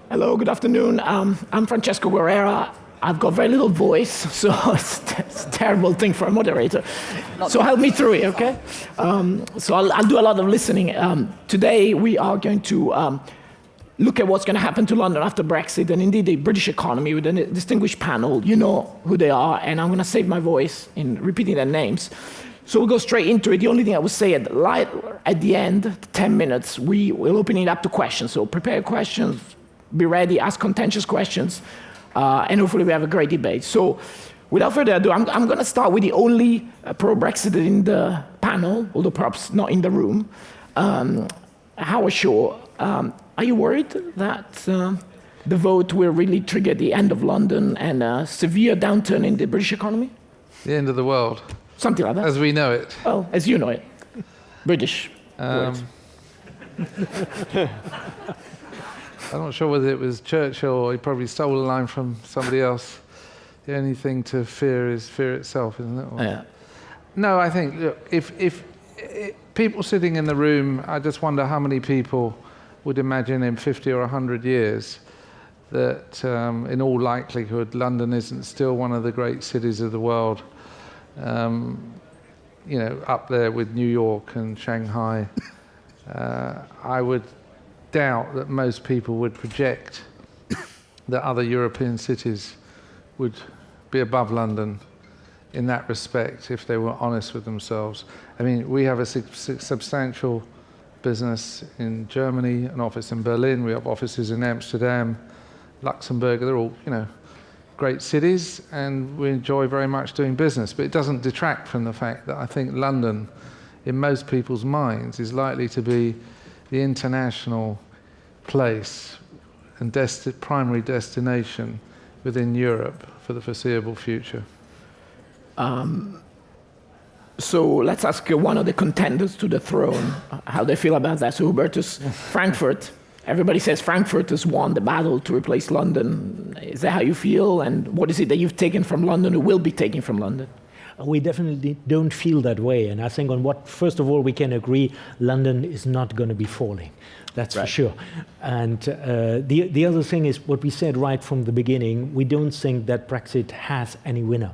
Hello, good afternoon. I'm Francesco Guerrera. I've got very little voice, so it's a terrible thing for a moderator. So help me through it, okay? So I'll do a lot of listening. Today we are going to look at what's going to happen to London after Brexit, and indeed the British economy with a distinguished panel. You know who they are, and I'm going to save my voice in repeating their names. So we'll go straight into it. The only thing I would say at the end, 10 minutes, we will open it up to questions. So prepare questions, be ready, ask contentious questions, and hopefully we have a great debate. So without further ado, I'm going to start with the only pro-Brexiter in the panel, although perhaps not in the room. Howard Shaw, are you worried that the vote will really trigger the end of London and a severe downturn in the British economy? The end of the world. Something like that. As we know it. Well, as you know it. British words. I'm not sure whether it was Churchill or he probably stole a line from somebody else. The only thing to fear is fear itself, isn't it? Yeah. No, I think, look, if people sitting in the room, I just wonder how many people would imagine in 50 or 100 years that in all likelihood London isn't still one of the great cities of the world. You know, up there with New York and Shanghai. I would doubt that most people would project that other European cities would be above London in that respect if they were honest with themselves. I mean, we have a substantial business in Germany, an office in Berlin, we have offices in Amsterdam, Luxembourg, they're all, you know, great cities, and we enjoy very much doing business. But it doesn't detract from the fact that I think London, in most people's minds, is likely to be the international place and primary destination within Europe for the foreseeable future. So let's ask one of the contenders to the throne how they feel about that. So Hubertus, Frankfurt. Everybody says Frankfurt has won the battle to replace London. Is that how you feel? And what is it that you've taken from London or will be taken from London? We definitely don't feel that way. And I think on what, first of all, we can agree, London is not going to be falling. That's right. For sure. And the other thing is what we said right from the beginning, we don't think that Brexit has any winner.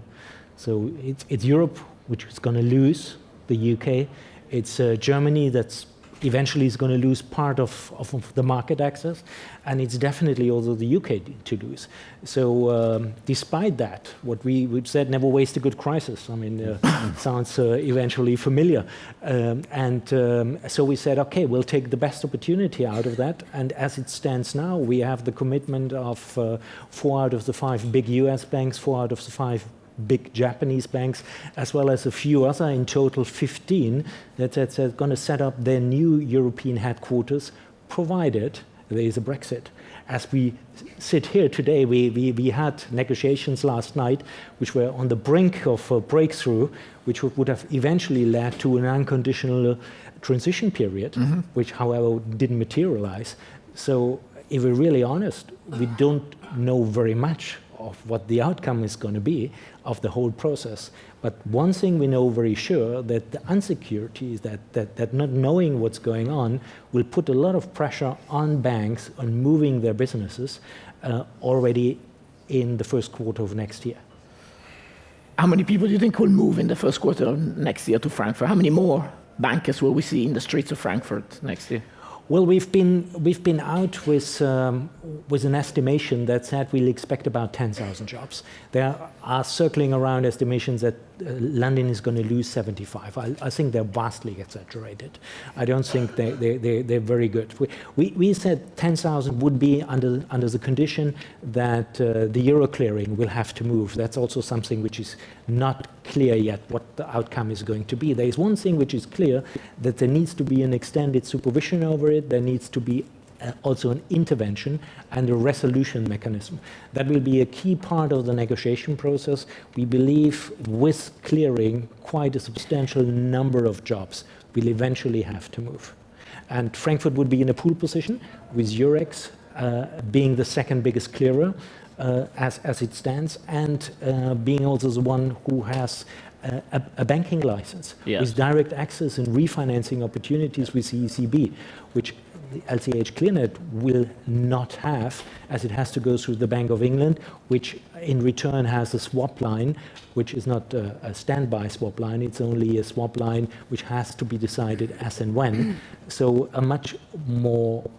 So it's Europe, which is going to lose the UK. It's Germany that's eventually is going to lose part of the market access, and it's definitely also the UK to lose. So despite that, what we've said, never waste a good crisis. I mean, sounds eventually familiar. So we said, okay, we'll take the best opportunity out of that, and as it stands now, we have the commitment of 4 out of the 5 big US banks, 4 out of the 5 big Japanese banks, as well as a few other, in total 15, that's going to set up their new European headquarters, provided there is a Brexit. As we sit here today, we had negotiations last night, which were on the brink of a breakthrough, which would have eventually led to an unconditional transition period, which, however, didn't materialize. So if we're really honest, we don't know very much of what the outcome is going to be of the whole process. But one thing we know very sure, that the insecurity is that not knowing what's going on will put a lot of pressure on banks on moving their businesses already in the first quarter of next year. How many people do you think will move in the first quarter of next year to Frankfurt? How many more bankers will we see in the streets of Frankfurt next year? Well, we've been out with an estimation that said we'll expect about 10,000 jobs. There are circling around estimations that London is going to lose 75. I think they're vastly exaggerated. I don't think they're very good. We said 10,000 would be under the condition that the euro clearing will have to move. That's also something which is not clear yet what the outcome is going to be. There is one thing which is clear, that there needs to be an extended supervision over it. There needs to be also an intervention and a resolution mechanism. That will be a key part of the negotiation process. We believe with clearing, quite a substantial number of jobs will eventually have to move. And Frankfurt would be in a pole position, with Eurex being the second biggest clearer as it stands, and being also the one who has a banking license, with direct access and refinancing opportunities with the ECB, which the LCH ClearNet will not have, as it has to go through the Bank of England, which in return has a swap line, which is not a standby swap line, it's only a swap line which has to be decided as and when. So a much more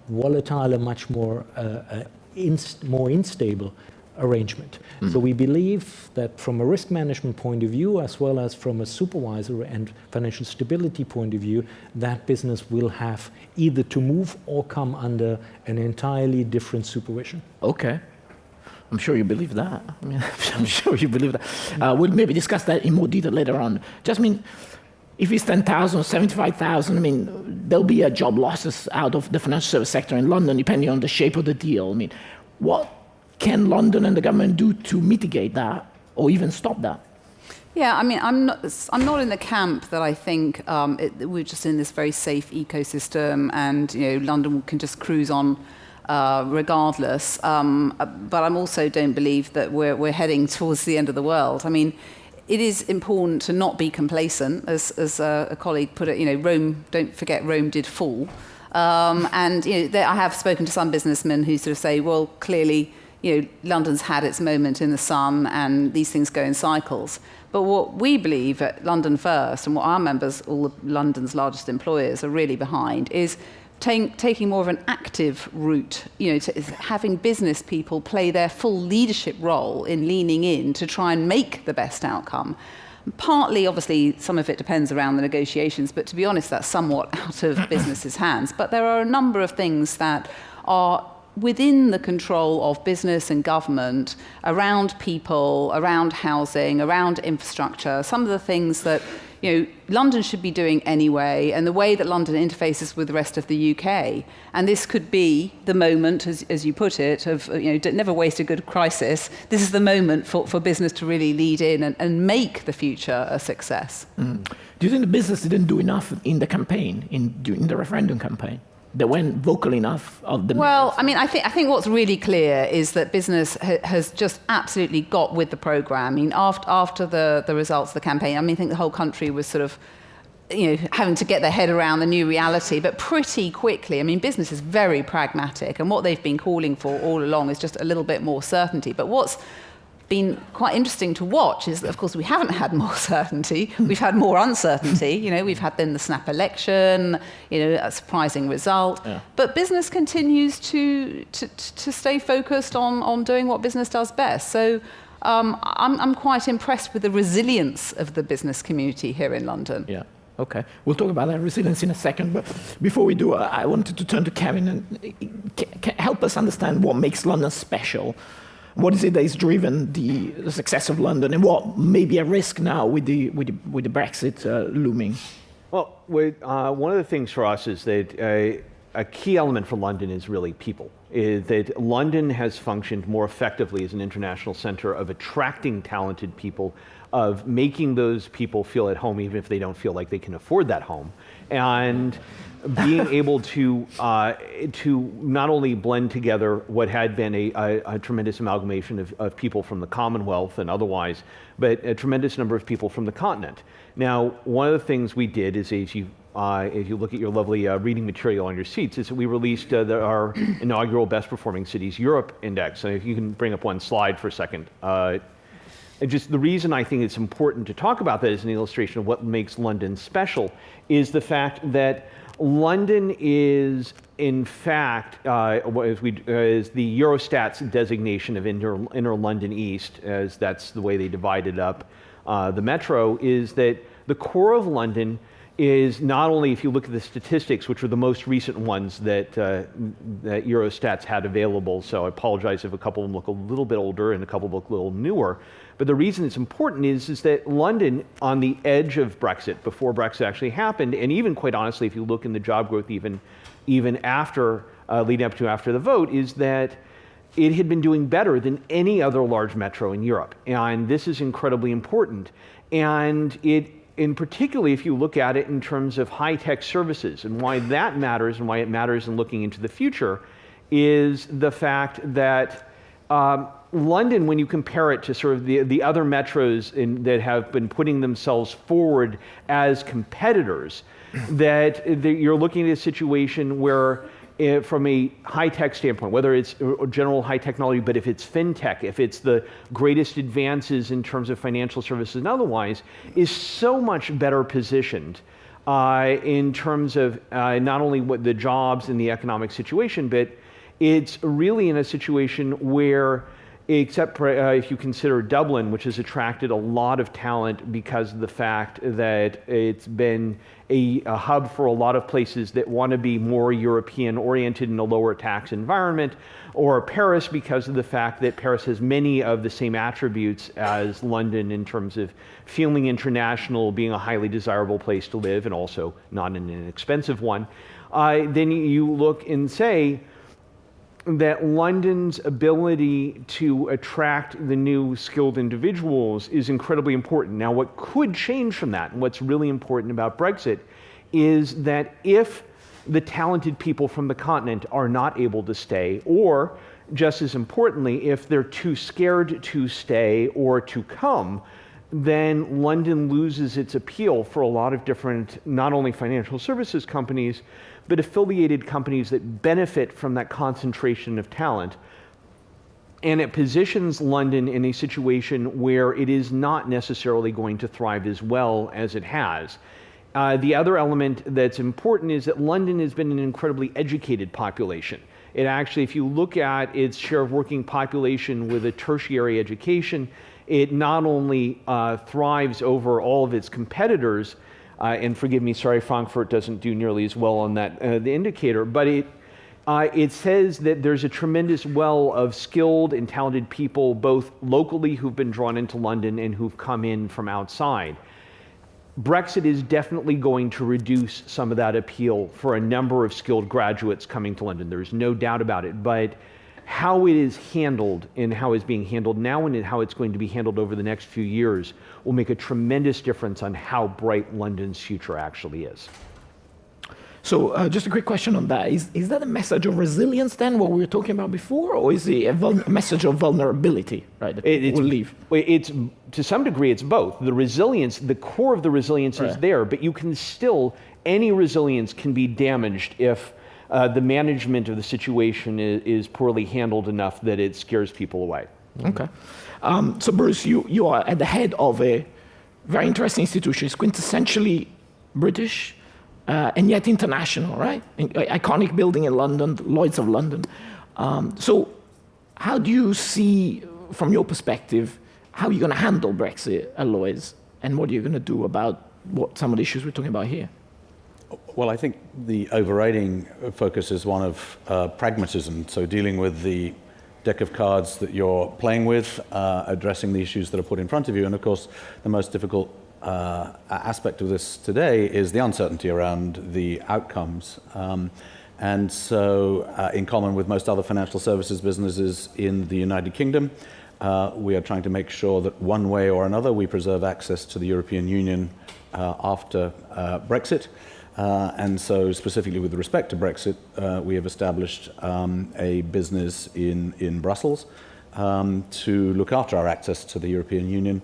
volatile, a much more more unstable arrangement. So we believe that from a risk management point of view, as well as from a supervisor and financial stability point of view, that business will have either to move or come under an entirely different supervision. Okay. I'm sure you believe that. I mean, I'm sure you believe that. We'll maybe discuss that in more detail later on. Just mean, if it's 10,000 or 75,000, I mean, there'll be a job losses out of the financial service sector in London, depending on the shape of the deal. I mean, what can London and the government do to mitigate that or even stop that? Yeah, I mean, I'm not in the camp that I think we're just in this very safe ecosystem and London can just cruise on regardless. But I also don't believe that we're heading towards the end of the world. I mean, it is important to not be complacent, as a colleague put it. Rome. Don't forget, Rome did fall. And I have spoken to some businessmen who sort of say, well, clearly, London's had its moment in the sun and these things go in cycles. But what we believe at London First and what our members, all of London's largest employers, are really behind is taking more of an active route, to having business people play their full leadership role in leaning in to try and make the best outcome. Partly, obviously, some of it depends around the negotiations, but to be honest, that's somewhat out of business's hands. But there are a number of things that are within the control of business and government around people, around housing, around infrastructure, some of the things that London should be doing anyway, and the way that London interfaces with the rest of the UK. And this could be the moment, as you put it, of never waste a good crisis. This is the moment for business to really lead in and make the future a success. Do you think the business didn't do enough in the campaign, during the referendum campaign? They weren't vocal enough of the Well, I mean, I think what's really clear is that business has just absolutely got with the programme. I mean, after the results of the campaign, I mean, I think the whole country was sort of, having to get their head around the new reality, but pretty quickly. I mean, business is very pragmatic, and what they've been calling for all along is just a little bit more certainty. But what's been quite interesting to watch is that, of course, we haven't had more certainty. We've had more uncertainty. We've had then the snap election, a surprising result. Yeah. But business continues to stay focused on doing what business does best. So I'm quite impressed with the resilience of the business community here in London. Yeah. Okay, we'll talk about that resilience in a second, but before we do, I wanted to turn to Kevin and help us understand what makes London special. What is it that has driven the success of London, and what may be a risk now with the Brexit looming? Well, one of the things for us is that a key element for London is really people. Is that London has functioned more effectively as an international center of attracting talented people, of making those people feel at home even if they don't feel like they can afford that home, and being able to not only blend together what had been a tremendous amalgamation of people from the Commonwealth and otherwise, but a tremendous number of people from the continent. Now, one of the things we did is, as you look at your lovely reading material on your seats, is that we released our inaugural Best Performing Cities Europe Index. And if you can bring up one slide for a second. Just the reason I think it's important to talk about that as an illustration of what makes London special is the fact that London is, in fact, is the Eurostat's designation of inner London East, as that's the way they divided up the metro, is that the core of London is not only, if you look at the statistics, which are the most recent ones that Eurostat's had available, so I apologize if a couple of them look a little bit older and a couple look a little newer, but the reason it's important is that London, on the edge of Brexit, before Brexit actually happened, and even quite honestly, if you look in the job growth even after, leading up to after the vote, is that it had been doing better than any other large metro in Europe. And this is incredibly important. And in particularly, if you look at it in terms of high-tech services, and why that matters and why it matters in looking into the future, is the fact that London, when you compare it to sort of the other metros that have been putting themselves forward as competitors, that you're looking at a situation where from a high-tech standpoint, whether it's general high technology, but if it's fintech, if it's the greatest advances in terms of financial services and otherwise, is so much better positioned in terms of not only what the jobs and the economic situation, but it's really in a situation where, except for, if you consider Dublin, which has attracted a lot of talent because of the fact that it's been a hub for a lot of places that want to be more European oriented in a lower tax environment, or Paris because of the fact that Paris has many of the same attributes as London in terms of feeling international, being a highly desirable place to live, and also not an inexpensive one. Then you look and say, that London's ability to attract the new skilled individuals is incredibly important. Now, what could change from that, and what's really important about Brexit, is that if the talented people from the continent are not able to stay, or just as importantly, if they're too scared to stay or to come, then London loses its appeal for a lot of different, not only financial services companies, but affiliated companies that benefit from that concentration of talent. And it positions London in a situation where it is not necessarily going to thrive as well as it has. The other element that's important is that London has been an incredibly educated population. It actually, if you look at its share of working population with a tertiary education, it not only thrives over all of its competitors, and forgive me, sorry, Frankfurt doesn't do nearly as well on that the indicator, but it says that there's a tremendous well of skilled and talented people, both locally who've been drawn into London and who've come in from outside. Brexit is definitely going to reduce some of that appeal for a number of skilled graduates coming to London. There's no doubt about it, but how it is handled and how it's being handled now and how it's going to be handled over the next few years will make a tremendous difference on how bright London's future actually is. So just a quick question on that. Is that a message of resilience then, what we were talking about before, or is it a message of vulnerability, right, that people will leave? It's, to some degree, it's both. The resilience, the core of the resilience is there, but you can still, any resilience can be damaged if the management of the situation is poorly handled enough that it scares people away. Okay. So Bruce, you are at the head of a very interesting institution. It's quintessentially British and yet international, right? Iconic building in London, Lloyd's of London. So how do you see, from your perspective, how you're going to handle Brexit at Lloyd's, and what are you going to do about some of the issues we're talking about here? Well, I think the overriding focus is one of pragmatism, so dealing with the deck of cards that you're playing with, addressing the issues that are put in front of you, and of course the most difficult aspect of this today is the uncertainty around the outcomes. And so in common with most other financial services businesses in the United Kingdom, we are trying to make sure that one way or another we preserve access to the European Union after Brexit. And so specifically with respect to Brexit, we have established a business in Brussels to look after our access to the European Union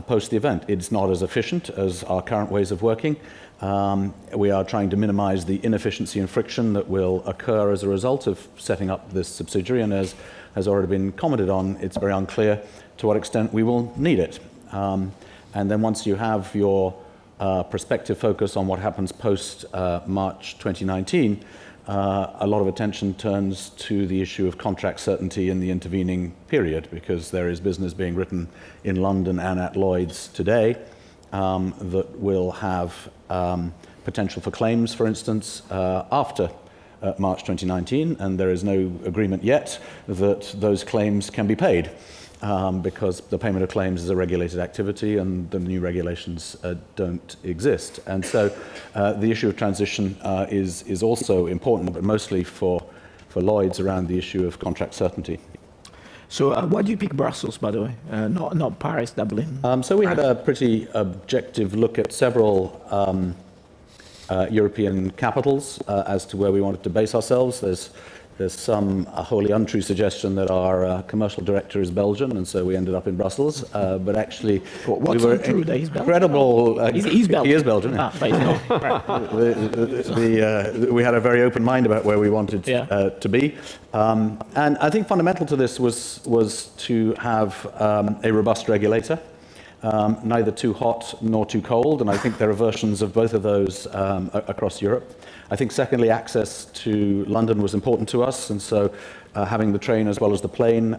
post the event. It's not as efficient as our current ways of working. We are trying to minimize the inefficiency and friction that will occur as a result of setting up this subsidiary, and as has already been commented on, it's very unclear to what extent we will need it. And then once you have your prospective focus on what happens post March 2019, a lot of attention turns to the issue of contract certainty in the intervening period, because there is business being written in London and at Lloyd's today that will have potential for claims, for instance, after March 2019, and there is no agreement yet that those claims can be paid. Because the payment of claims is a regulated activity and the new regulations don't exist. And so the issue of transition is also important, but mostly for Lloyd's around the issue of contract certainty. So why do you pick Brussels, by the way, not Paris, Dublin? So we had a pretty objective look at several European capitals as to where we wanted to base ourselves. There's There's some wholly untrue suggestion that our commercial director is Belgian, and so we ended up in Brussels. But actually, What's we were untrue that he's Belgian? incredible. He's Belgian. He is Belgian. Yeah. But he's not. We had a very open mind about where we wanted to be. And I think fundamental to this was to have a robust regulator, neither too hot nor too cold, and I think there are versions of both of those across Europe. I think secondly, access to London was important to us, and so having the train as well as the plane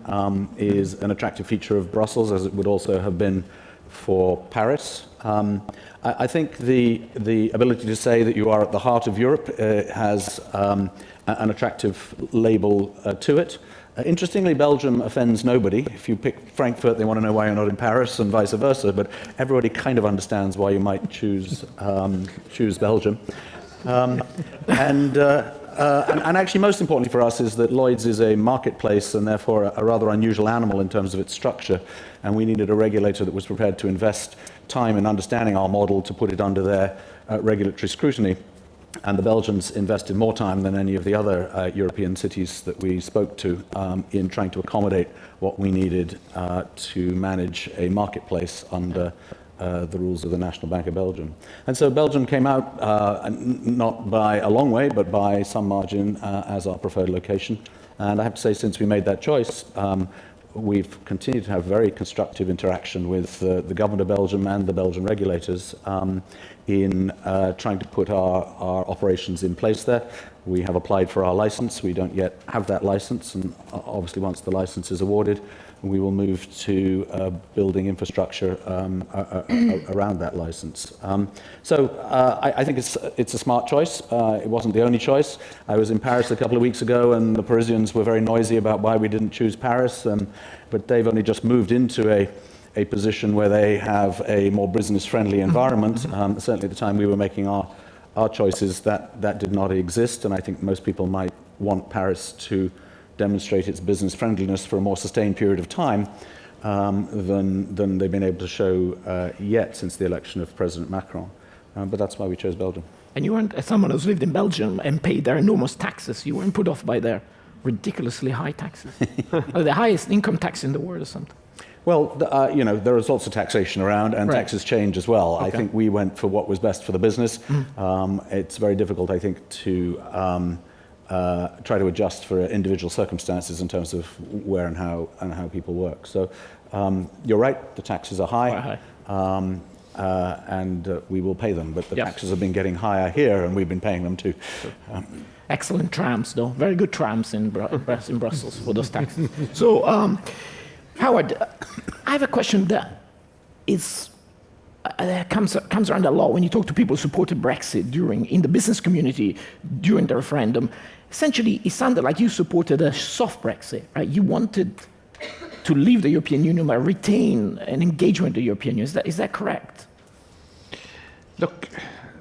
is an attractive feature of Brussels, as it would also have been for Paris. I think the ability to say that you are at the heart of Europe has an attractive label to it. Interestingly, Belgium offends nobody. If you pick Frankfurt, they want to know why you're not in Paris, and vice versa, but everybody kind of understands why you might choose Belgium. And actually, most importantly for us is that Lloyd's is a marketplace and therefore a rather unusual animal in terms of its structure, and we needed a regulator that was prepared to invest time in understanding our model to put it under their regulatory scrutiny. And the Belgians invested more time than any of the other European cities that we spoke to in trying to accommodate what we needed to manage a marketplace under the rules of the National Bank of Belgium. And so Belgium came out not by a long way, but by some margin as our preferred location. And I have to say, since we made that choice, we've continued to have very constructive interaction with the government of Belgium and the Belgian regulators in trying to put our operations in place there. We have applied for our license. We don't yet have that license, and obviously once the license is awarded, we will move to building infrastructure around that license. I think it's a smart choice. It wasn't the only choice. I was in Paris a couple of weeks ago, and the Parisians were very noisy about why we didn't choose Paris. But they've only just moved into a position where they have a more business-friendly environment. Certainly at the time we were making our choices, that did not exist, and I think most people might want Paris to demonstrate its business friendliness for a more sustained period of time than they've been able to show yet since the election of President Macron. But that's why we chose Belgium. And you weren't, as someone who's lived in Belgium and paid their enormous taxes, you weren't put off by their ridiculously high taxes? Or the highest income tax in the world or something? Well, there is lots of taxation around, and taxes change as well. Okay. I think we went for what was best for the business. It's very difficult, I think, to try to adjust for individual circumstances in terms of where and how people work. So you're right, the taxes are high, and we will pay them. But the taxes have been getting higher here, and we've been paying them too. Excellent trams, though. Very good trams in Brussels for those taxes. So, Howard, I have a question that is comes around a lot when you talk to people who supported Brexit in the business community during the referendum. Essentially, it sounded like you supported a soft Brexit, right? You wanted to leave the European Union but retain an engagement with the European Union. Is that correct? Look,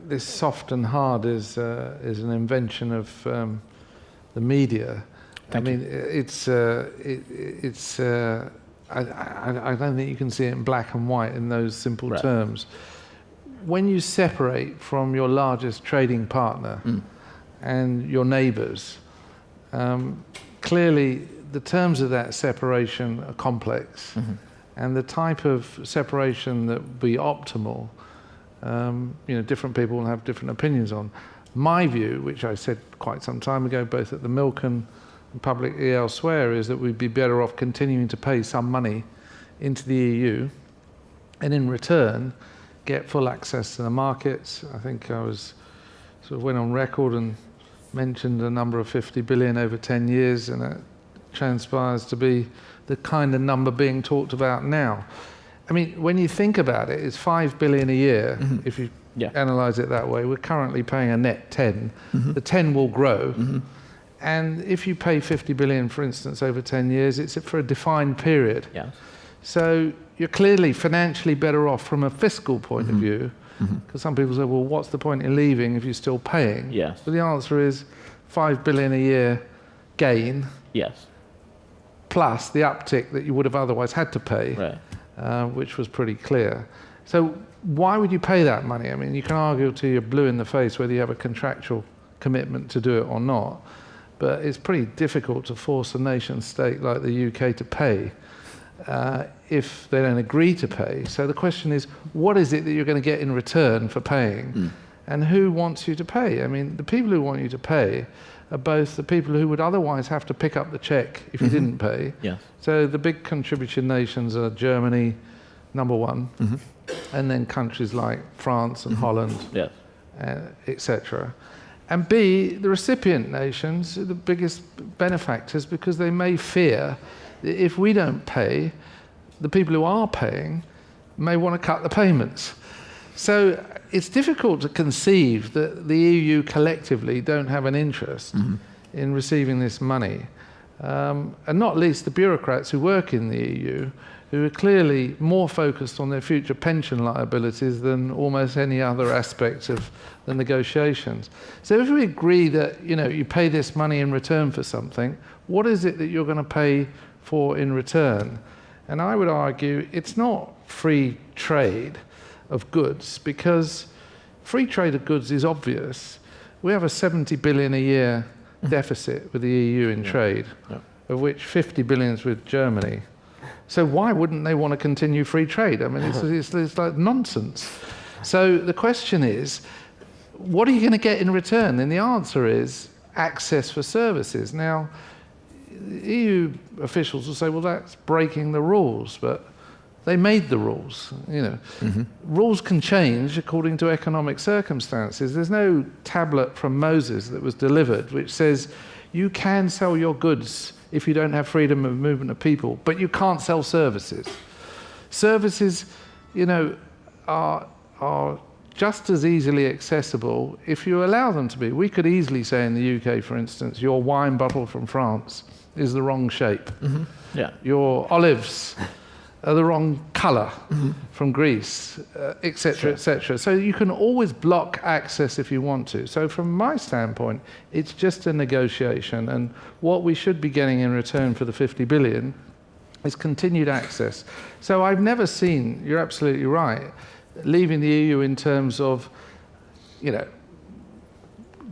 this soft and hard is an invention of the media. I mean, I don't think you can see it in black and white in those simple terms. When you separate from your largest trading partner and your neighbours, clearly the terms of that separation are complex, and the type of separation that would be optimal, different people will have different opinions on. My view, which I said quite some time ago, both at the Milk and publicly elsewhere, is that we'd be better off continuing to pay some money into the EU and in return get full access to the markets. I think I went on record and mentioned a number of 50 billion over 10 years, and it transpires to be the kind of number being talked about now. I mean, when you think about it, it's 5 billion a year. If you analyse it that way. We're currently paying a net 10. The 10 will grow. And if you pay 50 billion, for instance, over 10 years, it's for a defined period. So you're clearly financially better off from a fiscal point of view, because some people say, well, what's the point in leaving if you're still paying? So the answer is 5 billion a year gain, plus the uptick that you would have otherwise had to pay, which was pretty clear. So why would you pay that money? I mean, you can argue till you're blue in the face whether you have a contractual commitment to do it or not. but it's pretty difficult to force a nation state like the UK to pay if they don't agree to pay. So the question is, what is it that you're going to get in return for paying? And who wants you to pay? I mean, the people who want you to pay are both the people who would otherwise have to pick up the check if you didn't pay. Yes. So the big contributing nations are Germany, number one, and then countries like France and Holland, Yes. etc. And B, the recipient nations are the biggest benefactors because they may fear that if we don't pay, the people who are paying may want to cut the payments. So it's difficult to conceive that the EU collectively don't have an interest in receiving this money. And not least the bureaucrats who work in the EU, who are clearly more focused on their future pension liabilities than almost any other aspect of the negotiations. So if we agree that, you know, you pay this money in return for something, what is it that you're going to pay for in return? And I would argue it's not free trade of goods, because free trade of goods is obvious. We have a 70 billion a year deficit with the EU in trade, of which 50 billion is with Germany. So why wouldn't they want to continue free trade? I mean, it's like nonsense. So the question is, what are you going to get in return? And the answer is access for services. Now, EU officials will say, well, that's breaking the rules, but they made the rules. You know, rules can change according to economic circumstances. There's no tablet from Moses that was delivered which says you can sell your goods if you don't have freedom of movement of people, but you can't sell services. Services, you know, are just as easily accessible if you allow them to be. We could easily say in the UK, for instance, your wine bottle from France is the wrong shape. Yeah. Your olives are the wrong colour from Greece, etc., etc. So you can always block access if you want to. So from my standpoint, it's just a negotiation, and what we should be getting in return for the 50 billion is continued access. So I've never seen, you're absolutely right, leaving the EU in terms of, you know,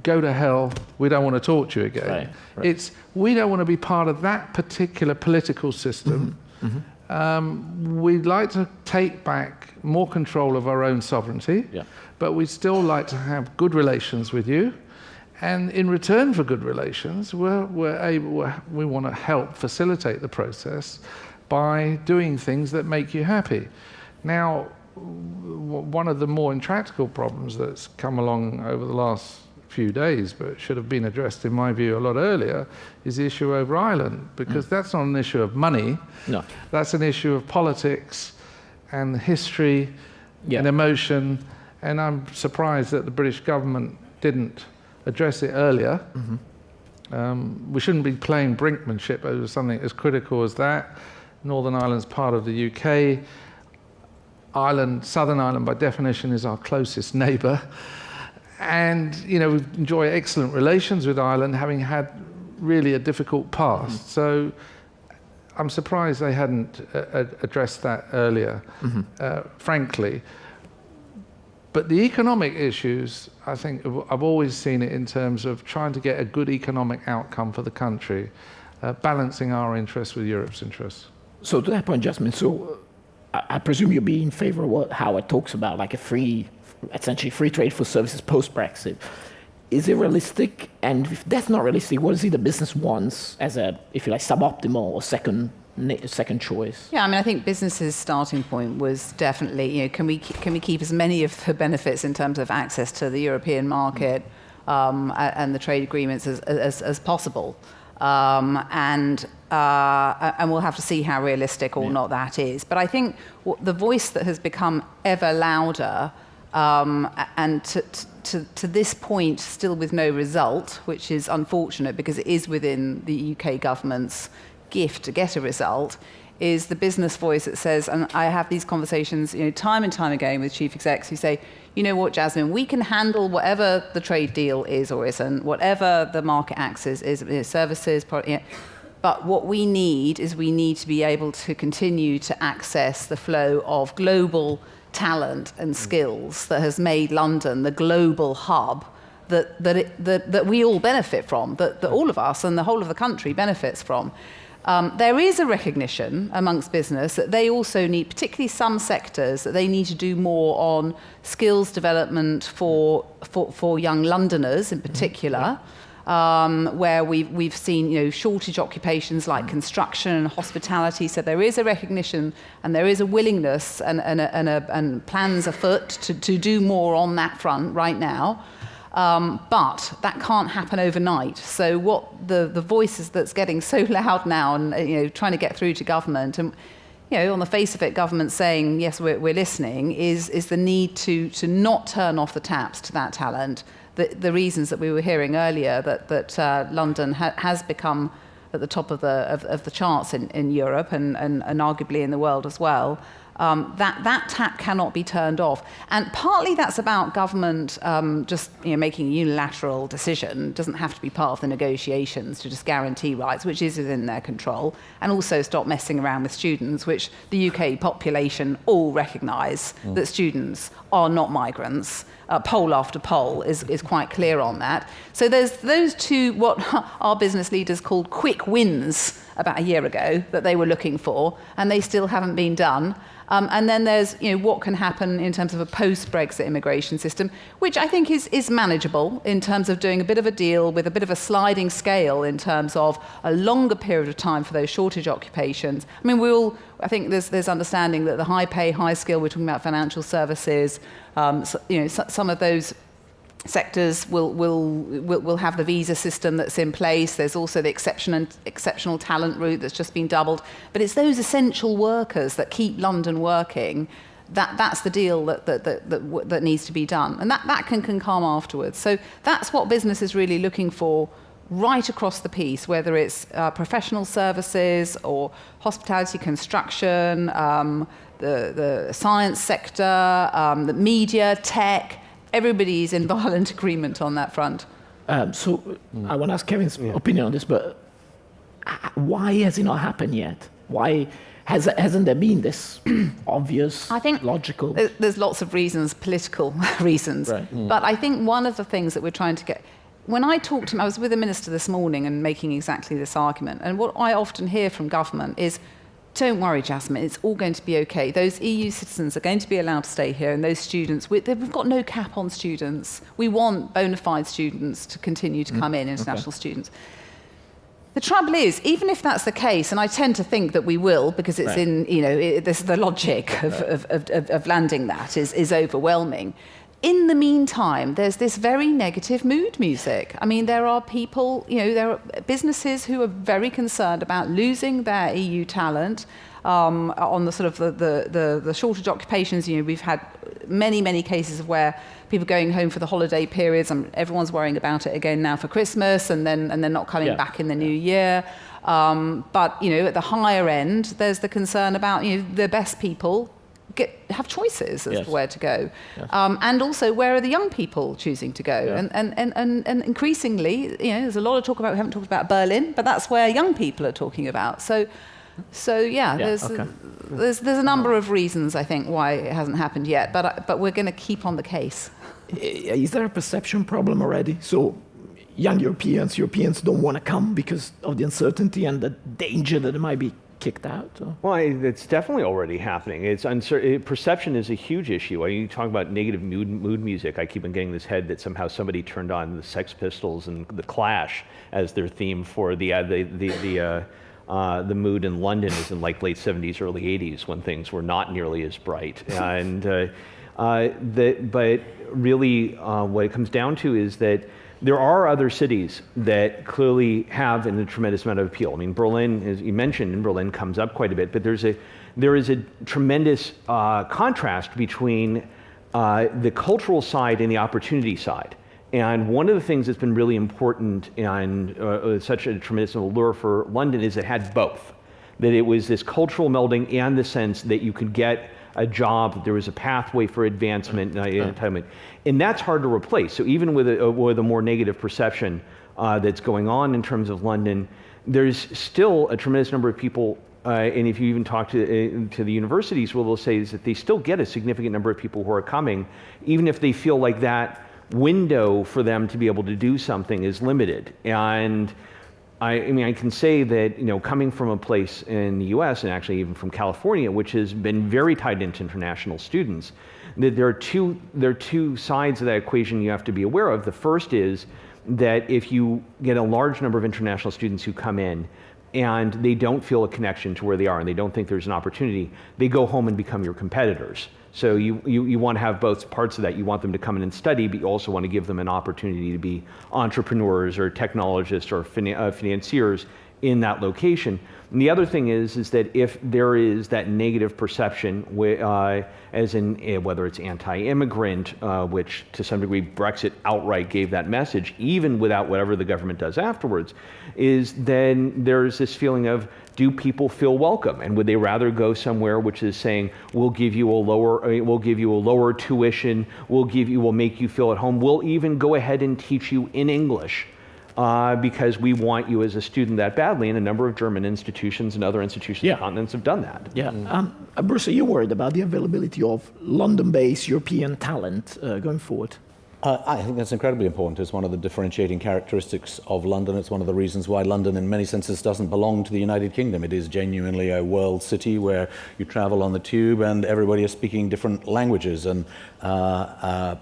go to hell, we don't want to talk to you again. Right. It's, we don't want to be part of that particular political system. We'd like to take back more control of our own sovereignty, but we'd still like to have good relations with you. And in return for good relations, we want to help facilitate the process by doing things that make you happy. Now, one of the more intractable problems that's come along over the last few days, but should have been addressed, in my view, a lot earlier, is the issue over Ireland, because that's not an issue of money. No. That's an issue of politics and history and emotion, and I'm surprised that the British government didn't address it earlier. We shouldn't be playing brinkmanship over something as critical as that. Northern Ireland's part of the UK. Ireland, Southern Ireland, by definition, is our closest neighbour. And, you know, we enjoy excellent relations with Ireland, having had really a difficult past. So I'm surprised they hadn't addressed that earlier, frankly. But the economic issues, I think, I've always seen it in terms of trying to get a good economic outcome for the country, balancing our interests with Europe's interests. So to that point, Jasmine, so I presume you'll be in favor of what Howard talks about, like essentially free trade for services post-Brexit. Is it realistic? And if that's not realistic, what is it the business wants as a, if you like, suboptimal or second choice? Yeah, I mean, I think business's starting point was definitely, you know, can we keep as many of the benefits in terms of access to the European market and the trade agreements as possible, and we'll have to see how realistic or not that is. But I think the voice that has become ever louder, and to this point still with no result, which is unfortunate because it is within the UK government's gift to get a result, is the business voice that says, and I have these conversations, you know, time and time again with chief execs who say, you know what, Jasmine, we can handle whatever the trade deal is or isn't, whatever the market access is, you know, services, product, you know, but what we need is we need to be able to continue to access the flow of global talent and skills that has made London the global hub that we all benefit from, that all of us and the whole of the country benefits from. There is a recognition amongst business that they also need, particularly some sectors, that they need to do more on skills development for young Londoners in particular, where we've seen shortage occupations like construction and hospitality. So there is a recognition and there is a willingness and plans afoot to do more on that front right now. But that can't happen overnight. So what the voices that's getting so loud now and trying to get through to government, and on the face of it, government saying yes, we're listening, is the need to not turn off the taps to that talent. The reasons that we were hearing earlier that London has become at the top of the charts in Europe and arguably in the world as well. That tap cannot be turned off. And partly that's about government just making a unilateral decision. It doesn't have to be part of the negotiations to just guarantee rights, which is within their control, and also stop messing around with students, which the UK population all recognise that students are not migrants. Poll after poll is quite clear on that. So there's those two, what our business leaders called quick wins about a year ago that they were looking for, and they still haven't been done. And then there's what can happen in terms of a post-Brexit immigration system, which I think is manageable in terms of doing a bit of a deal with a bit of a sliding scale in terms of a longer period of time for those shortage occupations. I mean, I think there's understanding that the high pay, high skill, we're talking about financial services, some of those sectors will have the visa system that's in place. There's also the exceptional talent route that's just been doubled. But it's those essential workers that keep London working. That's the deal that needs to be done, and that can come afterwards. So that's what business is really looking for right across the piece, whether it's professional services or hospitality, construction, the science sector, the media, tech. Everybody's in violent agreement on that front. So I want to ask Kevin's opinion on this, but why has it not happened yet? Why hasn't there been this obvious, I think logical? There's lots of reasons, political reasons. Right. But I think one of the things that we're trying to get... When I talked to him, I was with a minister this morning and making exactly this argument. And what I often hear from government is, don't worry, Jasmine, it's all going to be okay. Those EU citizens are going to be allowed to stay here, and those students, we've got no cap on students. We want bona fide students to continue to come in, international students. The trouble is, even if that's the case, and I tend to think that we will, because it's in, the logic of landing that is overwhelming. In the meantime, there's this very negative mood music. I mean, there are people, there are businesses who are very concerned about losing their EU talent on the sort of the shortage occupations. We've had many cases of where people going home for the holiday periods, and everyone's worrying about it again now for Christmas, and then not coming back in the new year. But at the higher end, there's the concern about the best people have choices as to where to go. Yes. And also, where are the young people choosing to go? Yeah. And increasingly, there's a lot of talk about, we haven't talked about Berlin, but that's where young people are talking about. So there's a number of reasons, I think, why it hasn't happened yet, but we're going to keep on the case. Is there a perception problem already? So young Europeans don't want to come because of the uncertainty and the danger that it might be kicked out? Or? Well, it's definitely already happening. Perception is a huge issue. You talk about negative mood music. I keep on getting this head that somehow somebody turned on the Sex Pistols and the Clash as their theme for the mood in London is in like late 70s, early 80s when things were not nearly as bright. But really, what it comes down to is that there are other cities that clearly have a tremendous amount of appeal. I mean, Berlin, as you mentioned, in Berlin comes up quite a bit, but there is a tremendous contrast between the cultural side and the opportunity side. And one of the things that's been really important and such a tremendous allure for London is it had both. That it was this cultural melding and the sense that you could get a job, that there was a pathway for advancement and entitlement. And that's hard to replace. So even with a more negative perception that's going on in terms of London, there's still a tremendous number of people, and if you even talk to the universities, what they'll say is that they still get a significant number of people who are coming, even if they feel like that window for them to be able to do something is limited. And I mean, I can say that, coming from a place in the US and actually even from California, which has been very tied into international students, that there are two sides of that equation you have to be aware of. The first is that if you get a large number of international students who come in and they don't feel a connection to where they are and they don't think there's an opportunity, they go home and become your competitors. So you want to have both parts of that. You want them to come in and study, but you also want to give them an opportunity to be entrepreneurs or technologists or financiers in that location. And the other thing is that if there is that negative perception, as in whether it's anti-immigrant, which to some degree Brexit outright gave that message, even without whatever the government does afterwards, is then there's this feeling of, do people feel welcome? And would they rather go somewhere which is saying, we'll give you a lower tuition, we'll make you feel at home, we'll even go ahead and teach you in English, because we want you as a student that badly, and a number of German institutions and other institutions and continents have done that. Yeah. Bruce, are you worried about the availability of London-based European talent going forward? I think that's incredibly important. It's one of the differentiating characteristics of London. It's one of the reasons why London, in many senses, doesn't belong to the United Kingdom. It is genuinely a world city where you travel on the tube and everybody is speaking different languages. And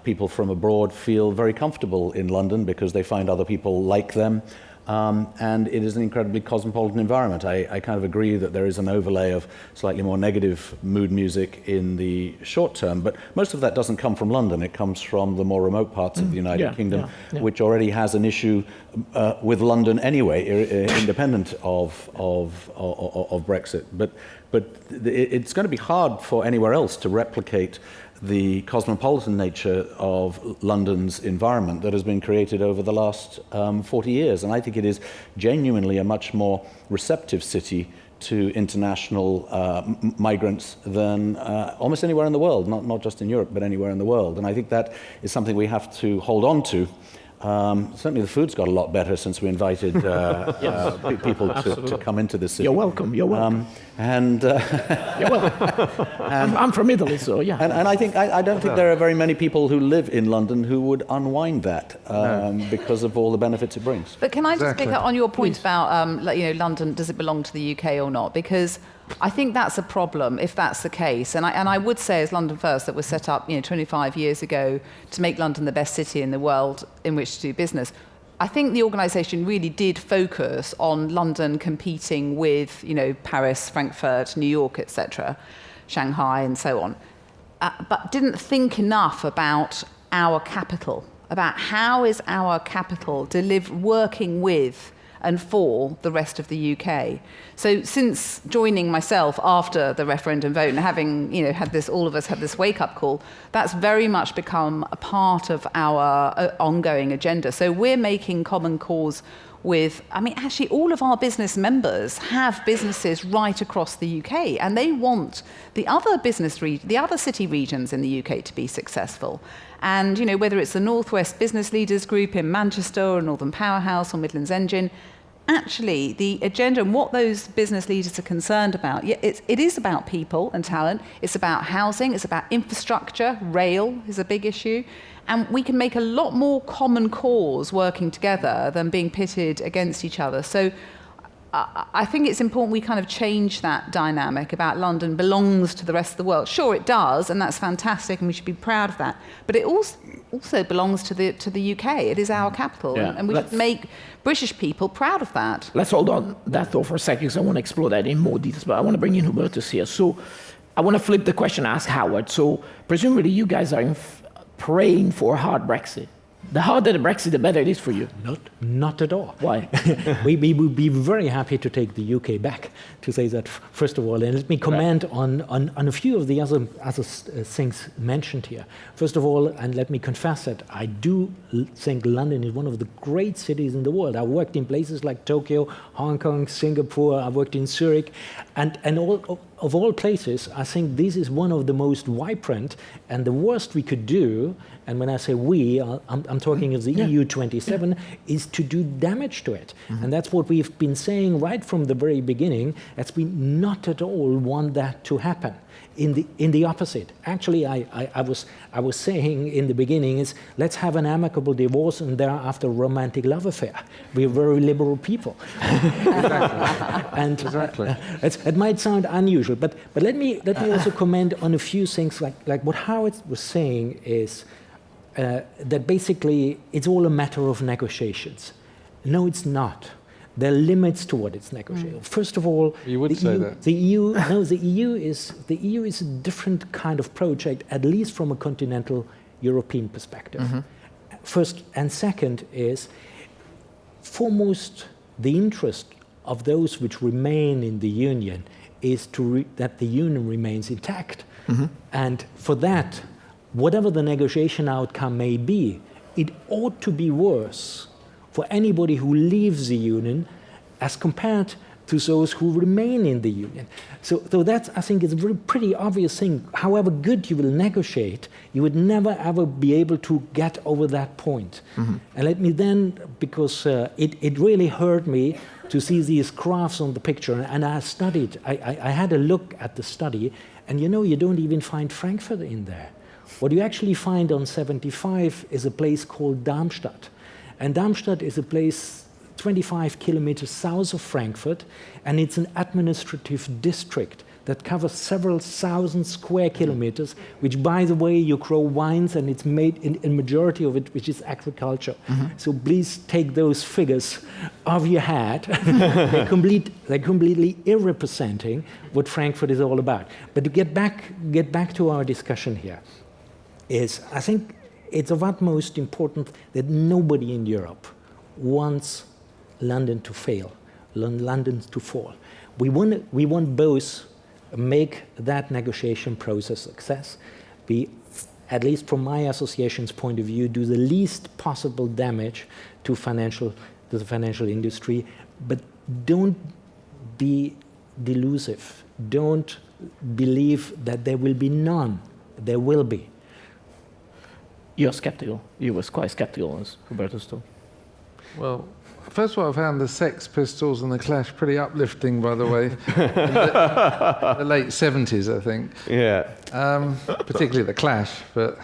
people from abroad feel very comfortable in London because they find other people like them. And it is an incredibly cosmopolitan environment. I kind of agree that there is an overlay of slightly more negative mood music in the short term, but most of that doesn't come from London. It comes from the more remote parts of the United Kingdom, which already has an issue with London anyway, independent of Brexit. But it's going to be hard for anywhere else to replicate the cosmopolitan nature of London's environment that has been created over the last 40 years. And I think it is genuinely a much more receptive city to international migrants than almost anywhere in the world, not just in Europe, but anywhere in the world. And I think that is something we have to hold on to. Certainly the food's got a lot better since we invited people to come into the city. You're welcome. You're welcome. You're welcome. I'm from Italy, so yeah. And I think I don't think there are very many people who live in London who would unwind that because of all the benefits it brings. But can I just pick up on your point about London? Does it belong to the UK or not? Because I think that's a problem if that's the case. And I would say, as London First, that was set up 25 years ago to make London the best city in the world in which to do business. I think the organisation really did focus on London competing with, Paris, Frankfurt, New York, etc., Shanghai, and so on, but didn't think enough about our capital, about how is our capital working with and for the rest of the UK. So since joining myself after the referendum vote and having all of us had this wake-up call, that's very much become a part of our ongoing agenda. So we're making common cause with, actually all of our business members have businesses right across the UK, and they want the other city regions in the UK to be successful. And whether it's the Northwest Business Leaders Group in Manchester or Northern Powerhouse or Midlands Engine, actually the agenda and what those business leaders are concerned about, it is about people and talent, it's about housing, it's about infrastructure, rail is a big issue, and we can make a lot more common cause working together than being pitted against each other. So I think it's important we kind of change that dynamic about London belongs to the rest of the world. Sure, it does, and that's fantastic, and we should be proud of that. But it also belongs to the UK. It is our capital, and we should make British people proud of that. Let's hold on that thought for a second, because I want to explore that in more details. But I want to bring in Hubertus here. So I want to flip the question and ask Howard. So presumably you guys are praying for a hard Brexit. The harder the Brexit, the better it is for you. Not at all. Why? we would be very happy to take the UK back, to say that first of all. And let me comment on a few of the other things mentioned here. First of all, and let me confess that I do think London is one of the great cities in the world. I've worked in places like Tokyo, Hong Kong, Singapore. I've worked in Zurich, and of all places, I think this is one of the most vibrant, and the worst we could do, and when I say we, I'm talking of the EU 27, is to do damage to it. And that's what we've been saying right from the very beginning, as we not at all want that to happen. In the opposite. Actually, I was saying in the beginning is, let's have an amicable divorce and thereafter a romantic love affair. We're very liberal people. And it might sound unusual, but let me also comment on a few things, like what Howard was saying is that basically it's all a matter of negotiations. No, it's not. There are limits to what it's negotiating. First of all, you would say that the EU is a different kind of project, at least from a continental European perspective. First and second is, foremost, the interest of those which remain in the Union is that the Union remains intact, and for that, whatever the negotiation outcome may be, it ought to be worse for anybody who leaves the Union as compared to those who remain in the Union. So that's, I think, is a pretty obvious thing. However good you will negotiate, you would never ever be able to get over that point. And let me then, because it really hurt me to see these graphs on the picture, and I had a look at the study, and you don't even find Frankfurt in there. What you actually find on 75 is a place called Darmstadt. And Darmstadt is a place 25 kilometers south of Frankfurt, and it's an administrative district that covers several thousand square kilometers, which, by the way, you grow wines, and it's made in majority of it, which is agriculture. So please take those figures off your head. They're completely irrepresenting what Frankfurt is all about. But to get back to our discussion here, is I think it's of utmost importance that nobody in Europe wants London to fail, London to fall. We want both make that negotiation process success. We, at least from my association's point of view, do the least possible damage to the financial industry, but don't be delusive. Don't believe that there will be none. There will be. You're skeptical. You were quite skeptical, as Roberto still. Well, first of all, I found the Sex Pistols and the Clash pretty uplifting, by the way. In the late 70s, I think. Yeah. Particularly the Clash. But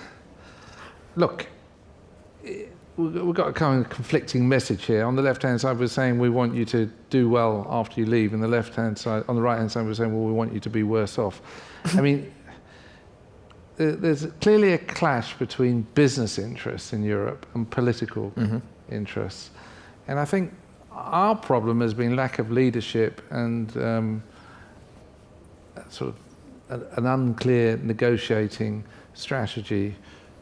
look, we've got a kind of conflicting message here. On the left-hand side, we're saying we want you to do well after you leave. And the left-hand side, on the right-hand side, we're saying, well, we want you to be worse off. I mean, there's clearly a clash between business interests in Europe and political interests. And I think our problem has been lack of leadership and sort of an unclear negotiating strategy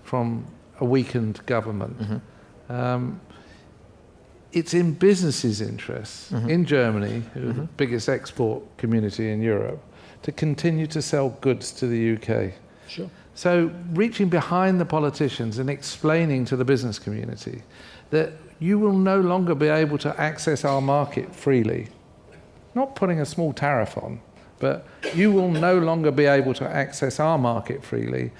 from a weakened government. It's in businesses' interests, in Germany, who are the biggest export community in Europe, to continue to sell goods to the UK. Sure. So reaching behind the politicians and explaining to the business community that you will no longer be able to access our market freely, not putting a small tariff on, but you will no longer be able to access our market freely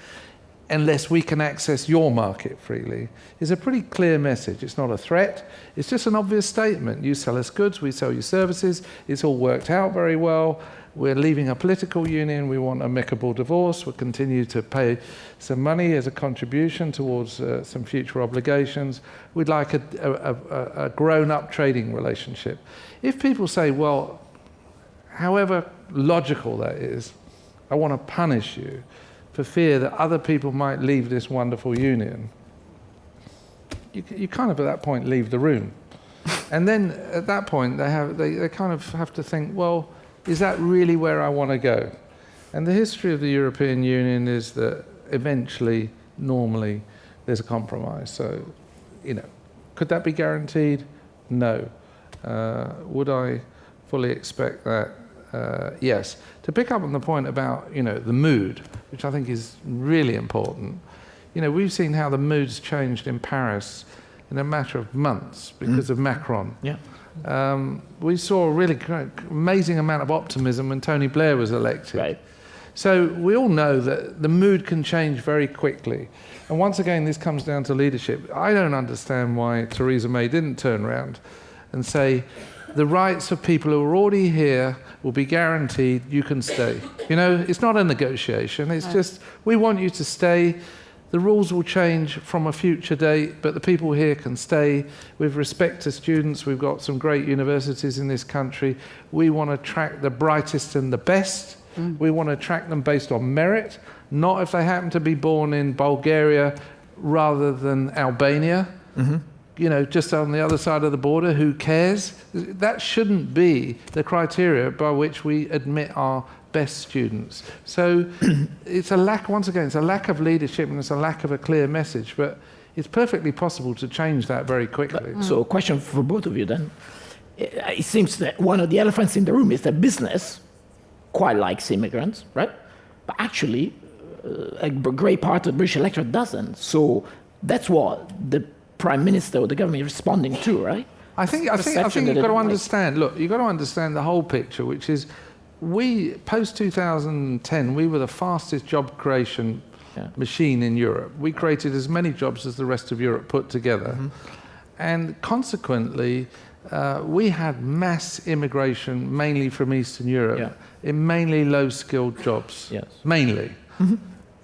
unless we can access your market freely, is a pretty clear message. It's not a threat, it's just an obvious statement. You sell us goods, we sell you services, it's all worked out very well. We're leaving a political union, we want amicable divorce, we'll continue to pay some money as a contribution towards some future obligations. We'd like a grown-up trading relationship. If people say, well, however logical that is, I want to punish you for fear that other people might leave this wonderful union, you kind of at that point leave the room. And then at that point they kind of have to think, well, is that really where I want to go? And the history of the European Union is that eventually, normally, there's a compromise. So, could that be guaranteed? No. Would I fully expect that? Yes. To pick up on the point about, the mood, which I think is really important. We've seen how the mood's changed in Paris in a matter of months because of Macron. Yeah. We saw a really amazing amount of optimism when Tony Blair was elected. Right. So we all know that the mood can change very quickly. And once again, this comes down to leadership. I don't understand why Theresa May didn't turn around and say, the rights of people who are already here will be guaranteed, you can stay. You know, it's not a negotiation, it's just, we want you to stay. The rules will change from a future date, but the people here can stay. With respect to students, we've got some great universities in this country. We want to attract the brightest and the best. We want to attract them based on merit, not if they happen to be born in Bulgaria rather than Albania. You know, just on the other side of the border, who cares? That shouldn't be the criteria by which we admit our best students. So it's a lack, once again, it's a lack of leadership and it's a lack of a clear message, but it's perfectly possible to change that very quickly. So a question for both of you then. It seems that one of the elephants in the room is that business quite likes immigrants, right? But actually, a great part of the British electorate doesn't. So that's what the Prime Minister or the government is responding to, right? I think you've got to understand, look, you've got to understand the whole picture, which is we, post-2010, we were the fastest job creation machine in Europe. We created as many jobs as the rest of Europe put together. And consequently, we had mass immigration, mainly from Eastern Europe, in mainly low-skilled jobs, mainly.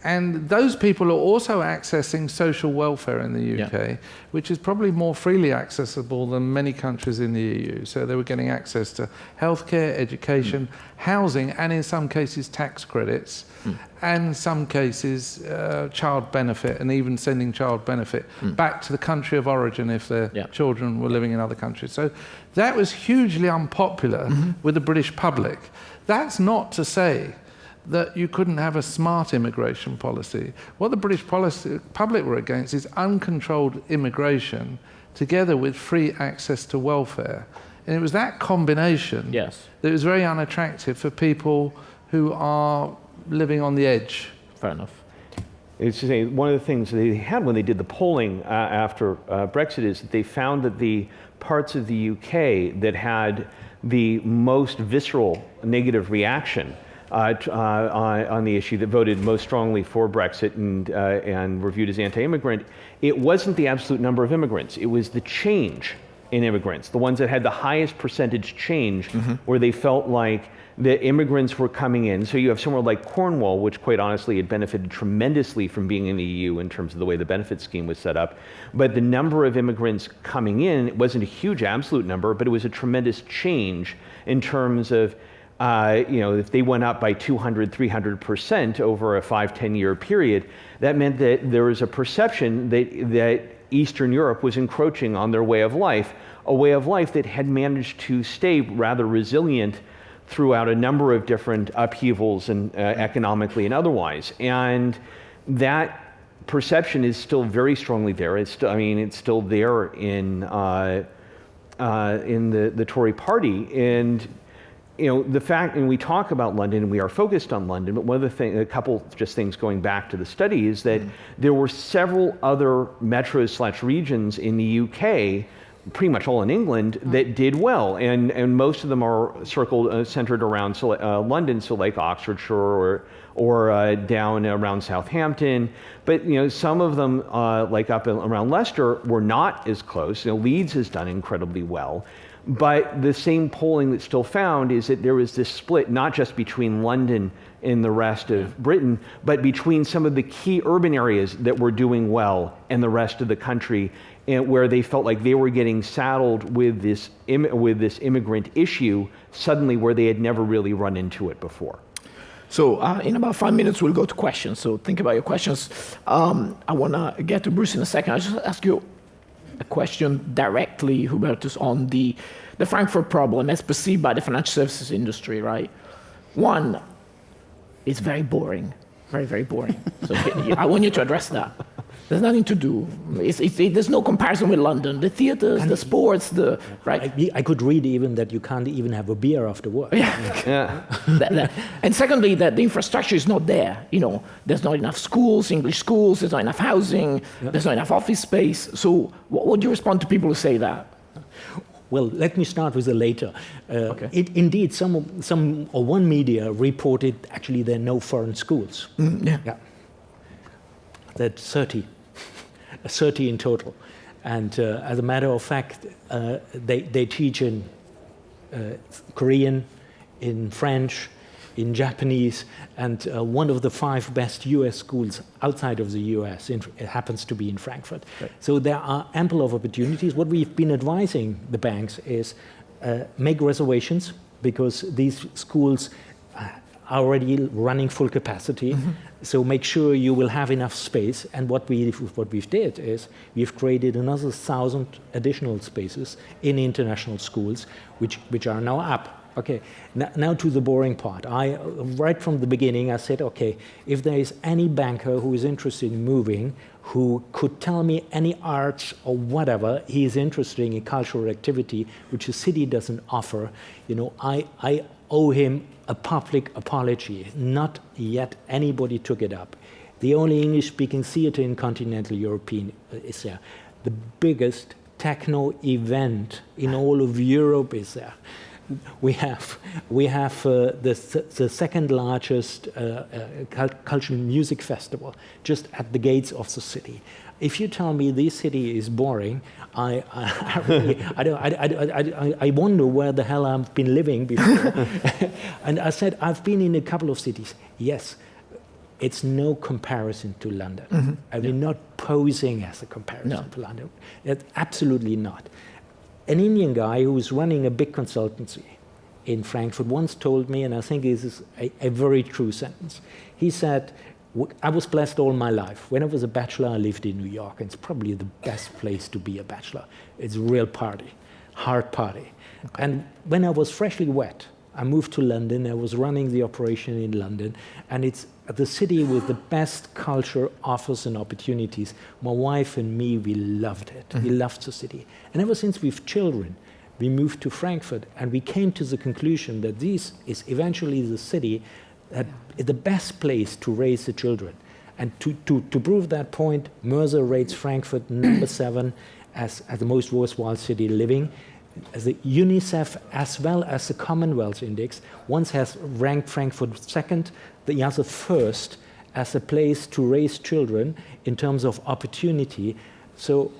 And those people are also accessing social welfare in the UK, which is probably more freely accessible than many countries in the EU. So they were getting access to healthcare, education, housing, and in some cases tax credits, and in some cases child benefit, and even sending child benefit back to the country of origin if their children were living in other countries. So that was hugely unpopular with the British public. That's not to say that you couldn't have a smart immigration policy. What the British public were against is uncontrolled immigration together with free access to welfare. And it was that combination that was very unattractive for people who are living on the edge. Fair enough. It's to say, one of the things they had when they did the polling after Brexit is that they found that the parts of the UK that had the most visceral negative reaction on the issue, that voted most strongly for Brexit and were viewed as anti-immigrant, it wasn't the absolute number of immigrants, it was the change in immigrants, the ones that had the highest percentage change, where they felt like the immigrants were coming in. So you have somewhere like Cornwall, which quite honestly had benefited tremendously from being in the EU in terms of the way the benefit scheme was set up. But the number of immigrants coming in, it wasn't a huge absolute number, but it was a tremendous change in terms of you know, if they went up by 200, 300% over a 5-10 year period, that meant that there was a perception that Eastern Europe was encroaching on their way of life, a way of life that had managed to stay rather resilient throughout a number of different upheavals and economically and otherwise. And that perception is still very strongly there. It's still, I mean, it's still there in the Tory party. And you know, the fact, and we talk about London and we are focused on London, but one of the things, a couple just things going back to the study is that there were several other metros/regions in the UK, pretty much all in England, that did well, and most of them are centered around London, so like Oxfordshire or down around Southampton. But you know, some of them, like up around Leicester, were not as close. You know, Leeds has done incredibly well. But the same polling that's still found is that there was this split, not just between London and the rest of Britain, but between some of the key urban areas that were doing well and the rest of the country, and where they felt like they were getting saddled with this immigrant issue suddenly, where they had never really run into it before. So in about 5 minutes, we'll go to questions. So think about your questions. I want to get to Bruce in a second. I'll just ask you a question directly, Hubertus, on the Frankfurt problem as perceived by the financial services industry, right? One, it's very boring, very, very boring. So I want you to address that. There's nothing to do. There's no comparison with London. The theaters, the sports, right? I could read even that you can't even have a beer after work. And secondly, that the infrastructure is not there. You know, there's not enough schools, English schools. There's not enough housing. There's not enough office space. So, what would you respond to people who say that? Well, let me start with the later. Okay. Indeed, some or one media reported actually there are no foreign schools. Yeah. That 30 in total. And as a matter of fact, they teach in Korean, in French, in Japanese, and one of the 5 best US schools outside of the US it happens to be in Frankfurt. Right. So there are ample of opportunities. What we've been advising the banks is make reservations, because these schools are already running full capacity. So make sure you will have enough space. And what we've did is we've created another 1,000 additional spaces in international schools, which are now up. Okay, now to the boring part. Right from the beginning, I said, okay, if there is any banker who is interested in moving, who could tell me any arts or whatever he is interested in cultural activity, which the city doesn't offer, I owe him a public apology. Not yet anybody took it up. The only English-speaking theater in continental Europe is there. The biggest techno event in all of Europe is there. We have the second largest cultural music festival just at the gates of the city. If you tell me this city is boring, I wonder where the hell I've been living before. And I said, I've been in a couple of cities. Yes, it's no comparison to London. I mean, not posing as a comparison to London. It's absolutely not. An Indian guy who was running a big consultancy in Frankfurt once told me, and I think this is a very true sentence. He said, I was blessed all my life. When I was a bachelor, I lived in New York, and it's probably the best place to be a bachelor. It's a real party, hard party. Okay. And when I was freshly wet, I moved to London. I was running the operation in London, and it's the city with the best culture, offers, and opportunities. My wife and me, we loved it. We loved the city. And ever since we've children, we moved to Frankfurt, and we came to the conclusion that this is eventually the city that is the best place to raise the children. And to prove that point, Mercer rates Frankfurt number 7 as the most worthwhile city living. As the UNICEF as well as the Commonwealth Index once has ranked Frankfurt second, the other first, as a place to raise children in terms of opportunity. So,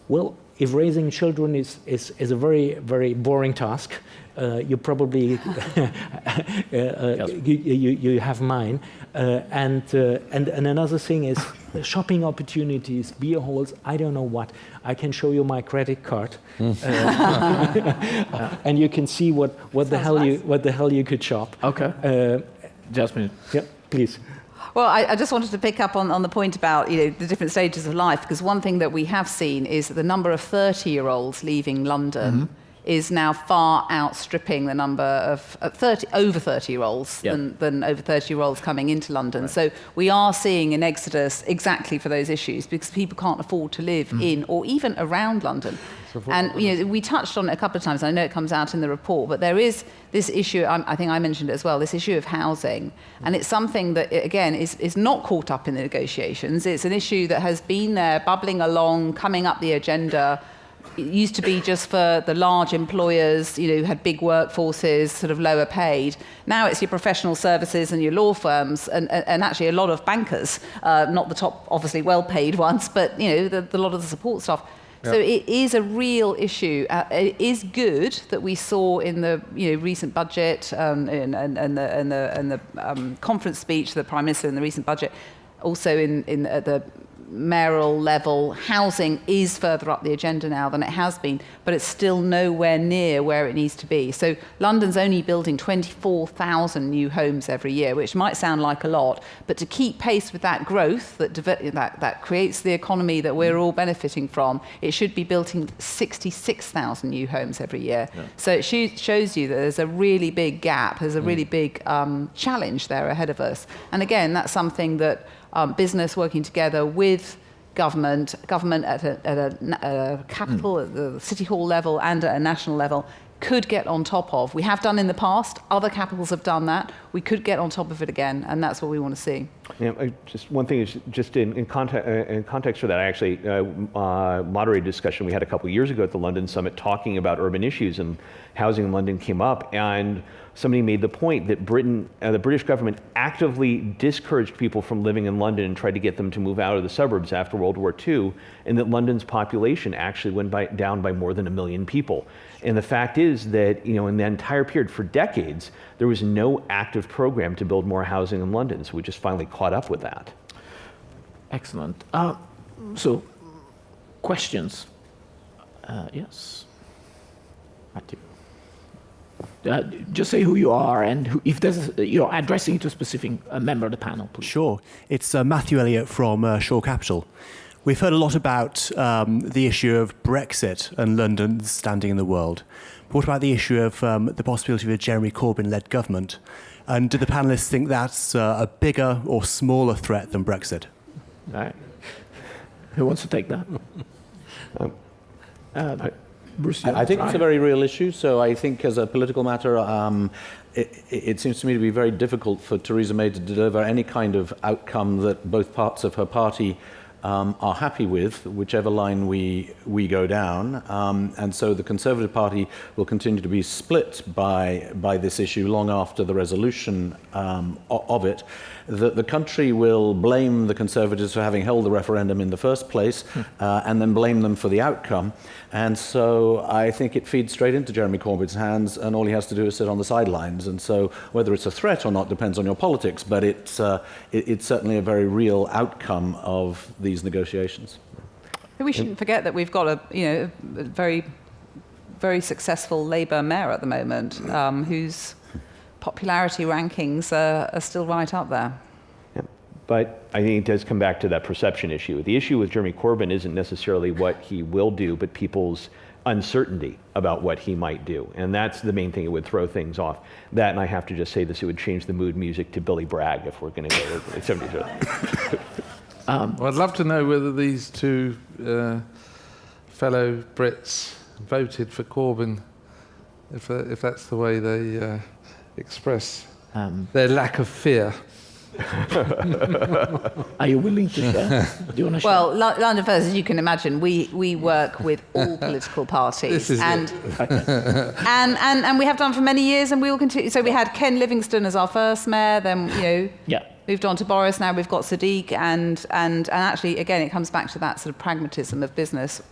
well, if raising children is a very, very boring task, you probably you have mine. And another thing is shopping opportunities, beer halls. I don't know what. I can show you my credit card, and you can see what the hell you could shop. Okay. Jasmine. Yeah, please. Well, I just wanted to pick up on the point about the different stages of life, because one thing that we have seen is that the number of 30-year-olds leaving London is now far outstripping the number of over 30-year-olds than over 30-year-olds coming into London. Right. So we are seeing an exodus exactly for those issues, because people can't afford to live in or even around London. And we touched on it a couple of times. I know it comes out in the report, but there is this issue, I think I mentioned it as well, this issue of housing. And it's something that, again, is not caught up in the negotiations. It's an issue that has been there, bubbling along, coming up the agenda. It used to be just for the large employers, who had big workforces, sort of lower paid. Now it's your professional services and your law firms, and actually a lot of bankers, not the top, obviously, well-paid ones, but, a lot of the support staff. So it is a real issue. It is good that we saw in the recent budget and the conference speech of the Prime Minister in the recent budget, also at the mayoral level, housing is further up the agenda now than it has been, but it's still nowhere near where it needs to be. So London's only building 24,000 new homes every year, which might sound like a lot, but to keep pace with that growth that creates the economy that we're all benefiting from, it should be building 66,000 new homes every year. Yeah. So it shows you that there's a really big gap, there's a really big challenge there ahead of us. And again, that's something that business working together with government at a capital, at the city hall level and at a national level, could get on top of. We have done in the past. Other capitals have done that. We could get on top of it again, and that's what we want to see. Yeah, just one thing is just in context for that, I actually moderated a discussion we had a couple of years ago at the London Summit talking about urban issues, and housing in London came up, and somebody made the point that the British government actively discouraged people from living in London and tried to get them to move out of the suburbs after World War II, and that London's population actually went down by more than 1 million people. And the fact is that, in the entire period, for decades, there was no active program to build more housing in London, so we just finally caught up with that. Excellent. So, questions? Yes. Matthew. Just say who you are and if you're addressing it to a specific member of the panel, please. Sure. It's Matthew Elliott from Shore Capital. We've heard a lot about the issue of Brexit and London's standing in the world. But what about the issue of the possibility of a Jeremy Corbyn-led government? And do the panelists think that's a bigger or smaller threat than Brexit? All right. Who wants to take that? Bruce, I think it's a very real issue. So I think as a political matter, it seems to me to be very difficult for Theresa May to deliver any kind of outcome that both parts of her party are happy with, whichever line we go down. And so the Conservative Party will continue to be split by this issue long after the resolution of it. The country will blame the Conservatives for having held the referendum in the first place, and then blame them for the outcome. And so I think it feeds straight into Jeremy Corbyn's hands, and all he has to do is sit on the sidelines. And so whether it's a threat or not depends on your politics, but it's certainly a very real outcome of these negotiations. We shouldn't forget that we've got a very, very successful Labour mayor at the moment, whose popularity rankings are still right up there. Yeah. But I think it does come back to that perception issue. The issue with Jeremy Corbyn isn't necessarily what he will do, but people's uncertainty about what he might do. And that's the main thing that would throw things off. That, and I have to just say this, it would change the mood music to Billy Bragg if we're going to go to 70s. Well, I'd love to know whether these two fellow Brits voted for Corbyn, if that's the way they express their lack of fear. Are you willing to share? Do you want to share? Well, London First, as you can imagine, we work with all political parties, and we have done for many years, and we will continue. So we had Ken Livingstone as our first mayor, then moved on to Boris. Now we've got Sadiq, and actually, again, it comes back to that sort of pragmatism of business.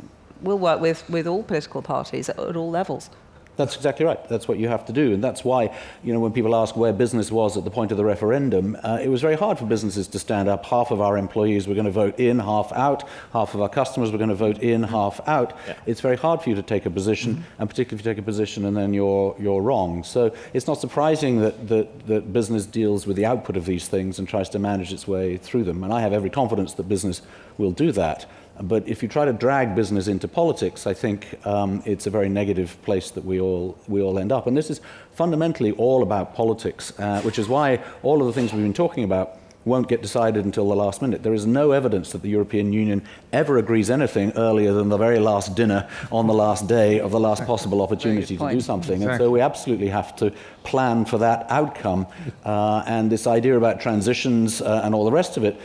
We'll work with all political parties at all levels. That's exactly right. That's what you have to do. And that's why, when people ask where business was at the point of the referendum, it was very hard for businesses to stand up. Half of our employees were going to vote in, half out. Half of our customers were going to vote in, half out. Yeah. It's very hard for you to take a position, and particularly if you take a position and then you're wrong. So it's not surprising that business deals with the output of these things and tries to manage its way through them. And I have every confidence that business will do that. But if you try to drag business into politics, I think it's a very negative place that we all end up. And this is fundamentally all about politics, which is why all of the things we've been talking about won't get decided until the last minute. There is no evidence that the European Union ever agrees anything earlier than the very last dinner on the last day of the last possible opportunity to do something. Exactly. And so we absolutely have to plan for that outcome. And this idea about transitions and all the rest of it,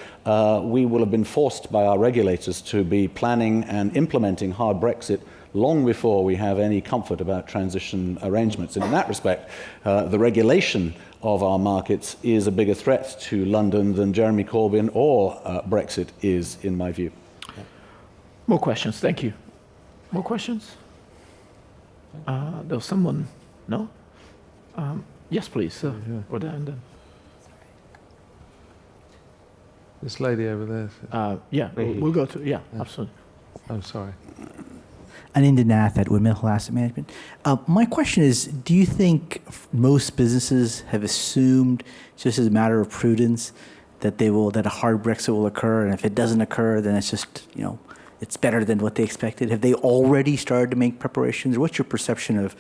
we will have been forced by our regulators to be planning and implementing hard Brexit long before we have any comfort about transition arrangements. And in that respect, the regulation of our markets is a bigger threat to London than Jeremy Corbyn or Brexit is, in my view. More questions, thank you. More questions? There was someone, no? Yes, please, or there and then. This lady over there. We'll go to, absolutely. Oh, sorry. An Indian Nath with Middle Asset Management. My question is, do you think most businesses have assumed, just as a matter of prudence, that that a hard Brexit will occur, and if it doesn't occur, then it's just, it's better than what they expected? Have they already started to make preparations? Or what's your perception of,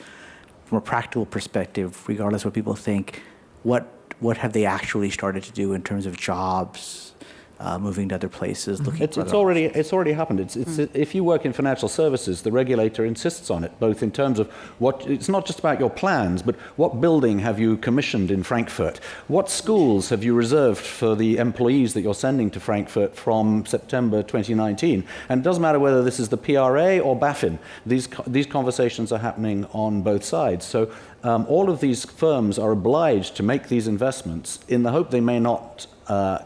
from a practical perspective, regardless of what people think, what have they actually started to do in terms of jobs, moving to other places, looking It's for other already happened. If you work in financial services, the regulator insists on it, both in terms of it's not just about your plans, but what building have you commissioned in Frankfurt? What schools have you reserved for the employees that you're sending to Frankfurt from September 2019? And it doesn't matter whether this is the PRA or BaFin. These conversations are happening on both sides. So all of these firms are obliged to make these investments in the hope they may not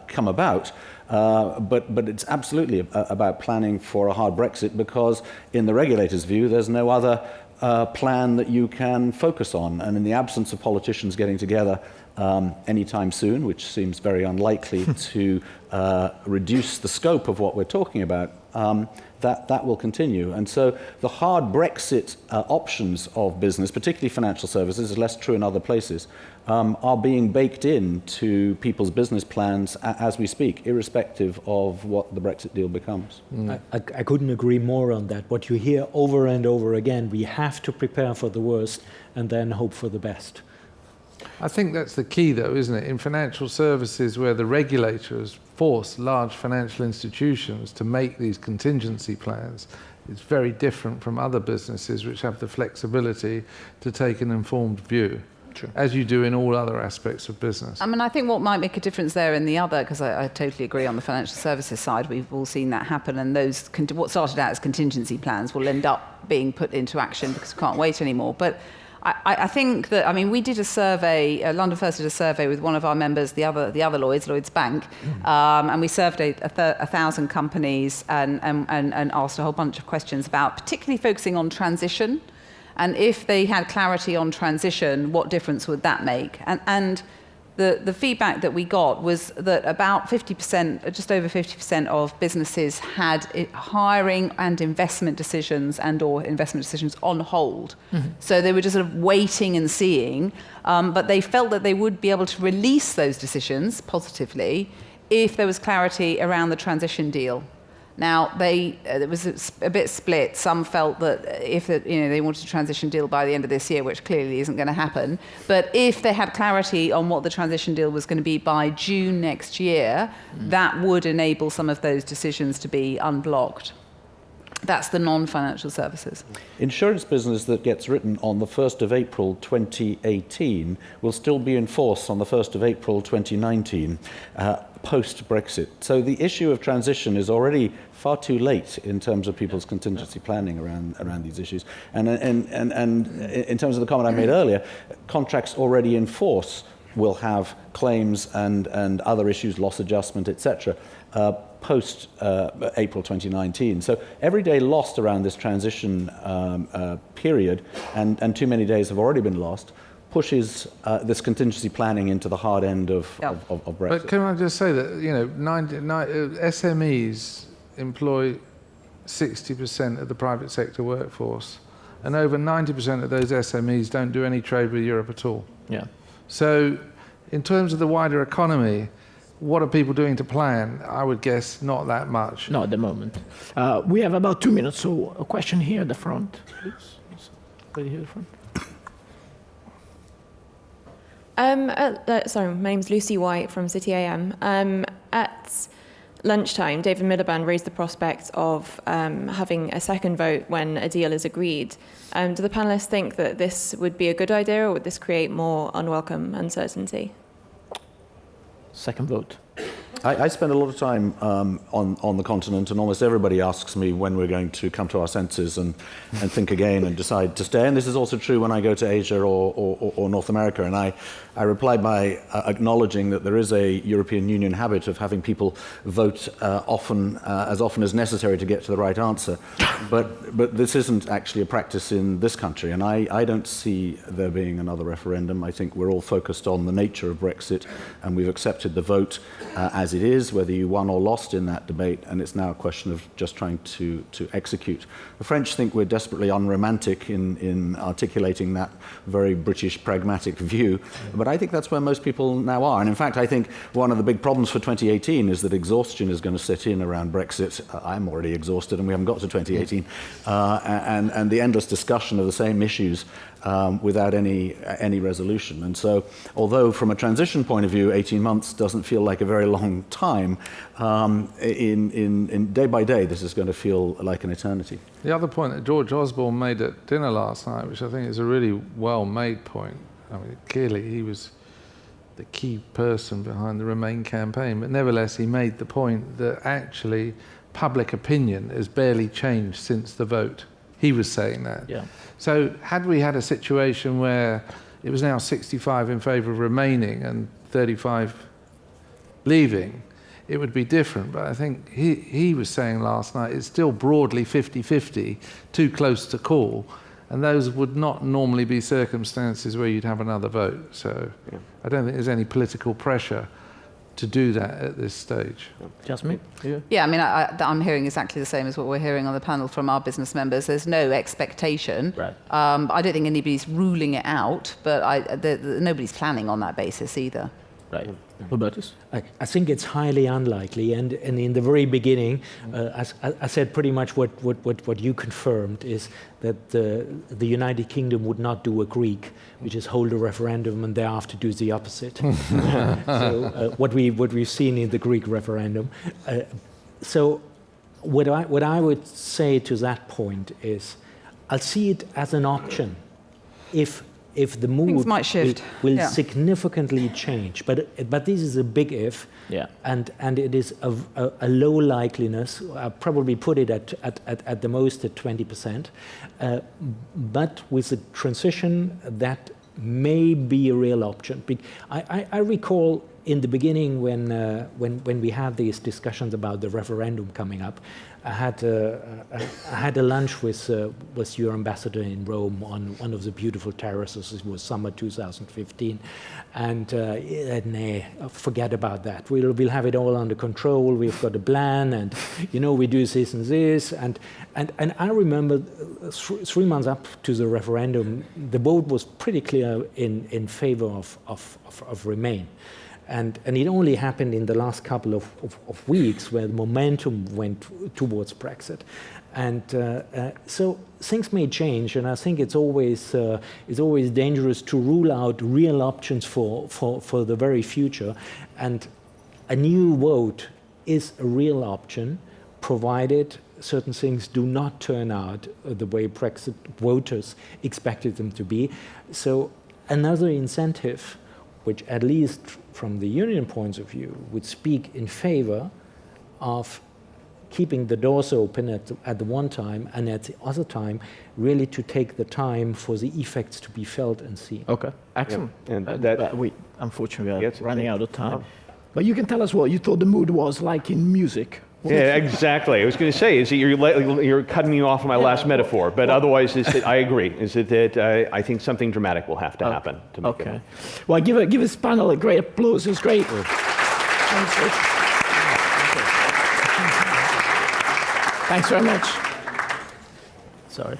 come about. But it's absolutely about planning for a hard Brexit, because in the regulator's view, there's no other plan that you can focus on. And in the absence of politicians getting together anytime soon, which seems very unlikely to reduce the scope of what we're talking about, that will continue. And so the hard Brexit options of business, particularly financial services, is less true in other places, are being baked into people's business plans as we speak, irrespective of what the Brexit deal becomes. I couldn't agree more on that. What you hear over and over again, we have to prepare for the worst and then hope for the best. I think that's the key, though, isn't it? In financial services, where the regulators force large financial institutions to make these contingency plans, it's very different from other businesses which have the flexibility to take an informed view, as you do in all other aspects of business. I mean, I think what might make a difference there in the other, because I totally agree on the financial services side, we've all seen that happen, and those what started out as contingency plans will end up being put into action because we can't wait anymore. But I think that, I mean, we did a survey, London First did a survey with one of our members, the other Lloyd's Bank, and we surveyed 1,000 companies and asked a whole bunch of questions about particularly focusing on transition, and if they had clarity on transition, what difference would that make? And the feedback that we got was that about 50%, just over 50% of businesses had hiring and investment decisions or investment decisions on hold. So they were just sort of waiting and seeing, but they felt that they would be able to release those decisions positively if there was clarity around the transition deal. Now, it was a bit split. Some felt that if they wanted a transition deal by the end of this year, which clearly isn't going to happen, but if they had clarity on what the transition deal was going to be by June next year, that would enable some of those decisions to be unblocked. That's the non-financial services. Insurance business that gets written on the 1st of April 2018 will still be in force on the 1st of April 2019, post-Brexit. So the issue of transition is already far too late in terms of people's contingency planning around these issues. And in terms of the comment I made earlier, contracts already in force will have claims and other issues, loss adjustment, etc., post April 2019. So every day lost around this transition period, and too many days have already been lost, pushes this contingency planning into the hard end of Brexit. But can I just say that, SMEs employ 60% of the private sector workforce, and over 90% of those SMEs don't do any trade with Europe at all. Yeah. So in terms of the wider economy, what are people doing to plan? I would guess not that much. Not at the moment. We have about 2 minutes, so a question here at the front, please. Right here at the front. Sorry, my name's Lucy White from City AM. At lunchtime, David Miliband raised the prospect of having a second vote when a deal is agreed. Do the panelists think that this would be a good idea, or would this create more unwelcome uncertainty? Second vote. I spend a lot of time on the continent, and almost everybody asks me when we're going to come to our senses and think again and decide to stay. And this is also true when I go to Asia or North America. And I replied by acknowledging that there is a European Union habit of having people vote as often as necessary to get to the right answer. But this isn't actually a practice in this country, and I don't see there being another referendum. I think we're all focused on the nature of Brexit, and we've accepted the vote as it is, whether you won or lost in that debate, and it's now a question of just trying to execute. The French think we're desperately unromantic in articulating that very British pragmatic view, but I think that's where most people now are. And in fact, I think one of the big problems for 2018 is that exhaustion is going to set in around Brexit. I'm already exhausted, and we haven't got to 2018. And the endless discussion of the same issues without any resolution. And so, although from a transition point of view, 18 months doesn't feel like a very long time, in day by day, this is going to feel like an eternity. The other point that George Osborne made at dinner last night, which I think is a really well-made point, I mean, clearly he was the key person behind the Remain campaign, but nevertheless he made the point that actually public opinion has barely changed since the vote. He was saying that. Yeah. So had we had a situation where it was now 65 in favour of remaining and 35 leaving, it would be different. But I think he was saying last night it's still broadly 50-50, too close to call. And those would not normally be circumstances where you'd have another vote. So I don't think there's any political pressure to do that at this stage. Jasmine? Yeah, I mean, I'm hearing exactly the same as what we're hearing on the panel from our business members. There's no expectation. Right. I don't think anybody's ruling it out, but nobody's planning on that basis either. Right. Robertus? I think it's highly unlikely, and in the very beginning, I said pretty much what you confirmed is that the United Kingdom would not do a Greek, which is hold a referendum and thereafter do the opposite. So what we've seen in the Greek referendum. So what I would say to that point is, I'll see it as an option if the mood might shift. will significantly change. But this is a big if, and it is a low likeliness. I'll probably put it at the most at 20%. But with the transition, that may be a real option. I recall in the beginning when we had these discussions about the referendum coming up, I had a lunch with your ambassador in Rome on one of the beautiful terraces. It was summer 2015, and nah, forget about that. We'll have it all under control. We've got a plan, and we do this and this. And I remember 3 months up to the referendum, the vote was pretty clear in favor of Remain. And it only happened in the last couple of weeks where the momentum went towards Brexit. And so things may change, and I think it's always dangerous to rule out real options for the very future. And a new vote is a real option, provided certain things do not turn out the way Brexit voters expected them to be. So another incentive, which at least from the union points of view would speak in favor of keeping the doors open at the one time, and at the other time really to take the time for the effects to be felt and seen. Okay, excellent. Yeah. And but we unfortunately are running out of time. But you can tell us what you thought the mood was like in music. Yeah, exactly. I was going to say, is that you're cutting me off on my last metaphor, but otherwise, I agree. Is that I think something dramatic will have to happen to make it. Well, give this panel a great applause. It's great. Thanks very much. Sorry.